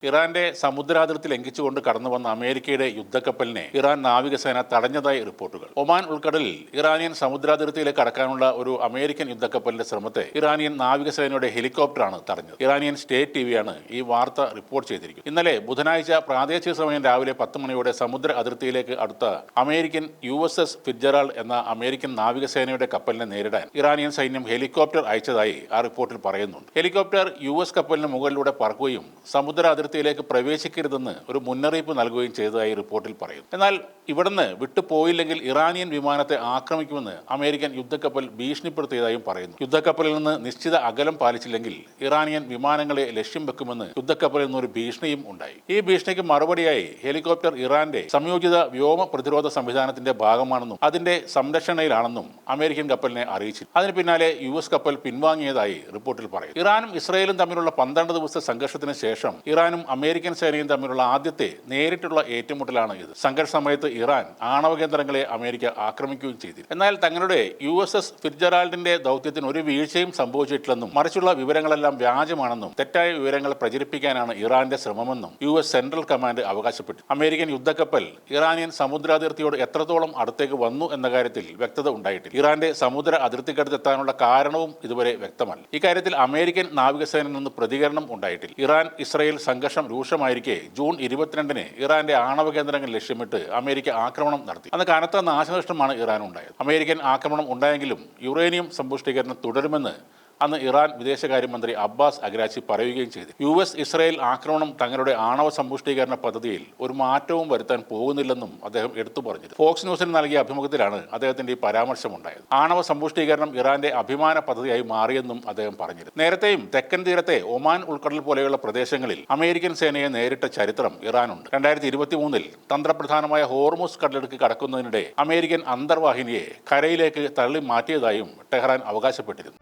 ഇറാന്റെ സമുദ്രാതിർത്തി ലംഘിച്ചുകൊണ്ട് കടന്നുവന്ന അമേരിക്കയുടെ യുദ്ധക്കപ്പലിനെ ഇറാൻ നാവികസേന തടഞ്ഞതായി റിപ്പോർട്ടുകൾ. ഒമാൻ ഉൾക്കടലിൽ ഇറാനിയൻ സമുദ്രാതിർത്തിയിലേക്ക് കടക്കാനുള്ള ഒരു അമേരിക്കൻ യുദ്ധക്കപ്പലിന്റെ ശ്രമത്തെ ഇറാനിയൻ നാവികസേനയുടെ ഹെലികോപ്റ്ററാണ് തടഞ്ഞത്. ഇറാനിയൻ സ്റ്റേറ്റ് ടിവിയാണ് ഈ വാർത്ത റിപ്പോർട്ട് ചെയ്തിരിക്കുന്നത്. ഇന്നലെ ബുധനാഴ്ച പ്രാദേശിക സമയം രാവിലെ 10 മണിയോടെ സമുദ്ര അതിർത്തിയിലേക്ക് അടുത്ത അമേരിക്കൻ USS ഫിറ്റ്ജെറാൾഡ് എന്ന അമേരിക്കൻ നാവികസേനയുടെ കപ്പലിനെ നേരിടാൻ ഇറാനിയൻ സൈന്യം ഹെലികോപ്റ്റർ അയച്ചതായി ആ റിപ്പോർട്ടിൽ പറയുന്നുണ്ട്. ഹെലികോപ്റ്റർ US കപ്പലിന് മുകളിലൂടെ പറക്കുകയും സമുദ്ര അതിർത്തിയിലേക്ക് പ്രവേശിക്കരുതെന്ന് ഒരു മുന്നറിയിപ്പ് നൽകുകയും ചെയ്തതായി റിപ്പോർട്ടിൽ പറയുന്നു. എന്നാൽ ഇവിടുന്ന് വിട്ടുപോയില്ലെങ്കിൽ ഇറാനിയൻ വിമാനത്തെ ആക്രമിക്കുമെന്ന് അമേരിക്കൻ യുദ്ധക്കപ്പൽ ഭീഷണിപ്പെടുത്തിയതായും പറയുന്നു. യുദ്ധക്കപ്പലിൽ നിന്ന് നിശ്ചിത അകലം പാലിച്ചില്ലെങ്കിൽ ഇറാനിയൻ വിമാനങ്ങളെ ലക്ഷ്യം വെക്കുമെന്ന് യുദ്ധക്കപ്പലിൽ നിന്നൊരു ഭീഷണിയും ഉണ്ടായി. ഈ ഭീഷണിക്ക് മറുപടിയായി ഹെലികോപ്റ്റർ ഇറാന്റെ സംയോജിത വ്യോമ പ്രതിരോധ സംവിധാനത്തിന്റെ ഭാഗമാണെന്നും അതിന്റെ സംരക്ഷണയിലാണെന്നും അമേരിക്കൻ കപ്പലിനെ അറിയിച്ചു. അതിന് പിന്നാലെ US കപ്പൽ പിൻവാങ്ങിയതായി റിപ്പോർട്ടിൽ പറയും. ഇറാനും ഇസ്രയേലും തമ്മിലുള്ള 12 ദിവസത്തെ സംഘർഷത്തിന് ശേഷം ഇറാനും അമേരിക്കൻ സേനയും തമ്മിലുള്ള ആദ്യത്തെ നേരിട്ടുള്ള ഏറ്റുമുട്ടലാണ് ഇത്. സംഘർഷ സമയത്ത് ഇറാൻ ആണവ കേന്ദ്രങ്ങളെ അമേരിക്ക ആക്രമിക്കുകയും ചെയ്തു. എന്നാൽ തങ്ങളുടെ USS ഫിറ്റ്ജെറാൾഡിന്റെ ദൗത്യത്തിന് ഒരു വീഴ്ചയും സംഭവിച്ചിട്ടില്ലെന്നും മറിച്ചുള്ള വിവരങ്ങളെല്ലാം വ്യാജമാണെന്നും തെറ്റായ വിവരങ്ങൾ പ്രചരിപ്പിക്കാനാണ് ഇറാന്റെ ശ്രമമെന്നും US സെൻട്രൽ കമാൻഡ് അവകാശപ്പെട്ടു. അമേരിക്കൻ യുദ്ധക്കപ്പൽ ഇറാനിയൻ സമുദ്രാതിർത്തിയോട് എത്രത്തോളം അടുത്തേക്ക് വന്നു എന്ന കാര്യത്തിൽ വ്യക്തത ഉണ്ടായിട്ടില്ല. ഇറാന്റെ സമുദ്ര അതിർത്തിക്കടുത്തെത്താനുള്ള കാരണവും ഇതുവരെ വ്യക്തമല്ല. ഇക്കാര്യത്തിൽ അമേരിക്കൻ നാവികസേനയിൽ നിന്ന് പ്രതികരണം ഉണ്ടായിട്ടില്ല. ഇറാൻ ഇസ്രയേൽ സംഘർഷം രൂക്ഷമായിരിക്കെ ജൂൺ 22-ന് ഇറാന്റെ ആണവ കേന്ദ്രങ്ങൾ ലക്ഷ്യമിട്ട് അമേരിക്ക ആക്രമണം നടത്തി. അന്ന് കനത്ത നാശനഷ്ടമാണ് ഇറാൻ ഉണ്ടായത്. അമേരിക്കൻ ആക്രമണം ഉണ്ടായെങ്കിലും യുറേനിയം സമ്പുഷ്ടീകരണം തുടരുമെന്ന് അന്ന് ഇറാൻ വിദേശകാര്യമന്ത്രി അബ്ബാസ് അഗ്രാച്ചി പറയുകയും ചെയ്തു. US ഇസ്രയേൽ ആക്രമണം തങ്ങളുടെ ആണവ സമ്പുഷ്ടീകരണ പദ്ധതിയിൽ ഒരു മാറ്റവും വരുത്താൻ പോകുന്നില്ലെന്നും അദ്ദേഹം എടുത്തു പറഞ്ഞു. ഫോക്സ് ന്യൂസിന് നൽകിയ അഭിമുഖത്തിലാണ് അദ്ദേഹത്തിന്റെ ഈ പരാമർശമുണ്ടായത്. ആണവ സമ്പുഷ്ടീകരണം ഇറാന്റെ അഭിമാന പദ്ധതിയായി മാറിയെന്നും അദ്ദേഹം പറഞ്ഞിരുന്നു. നേരത്തെയും തെക്കൻ തീരത്തെ ഒമാൻ ഉൾക്കടൽ പോലെയുള്ള പ്രദേശങ്ങളിൽ അമേരിക്കൻ സേനയെ നേരിട്ട ചരിത്രം ഇറാനുണ്ട്. 2023-ൽ തന്ത്രപ്രധാനമായ ഹോർമുസ് കടലിടുക്ക് കടക്കുന്നതിനിടെ അമേരിക്കൻ അന്തർവാഹിനിയെ കരയിലേക്ക് തള്ളി മാറ്റിയതായും ടെഹ്റാൻ അവകാശപ്പെട്ടിരുന്നു.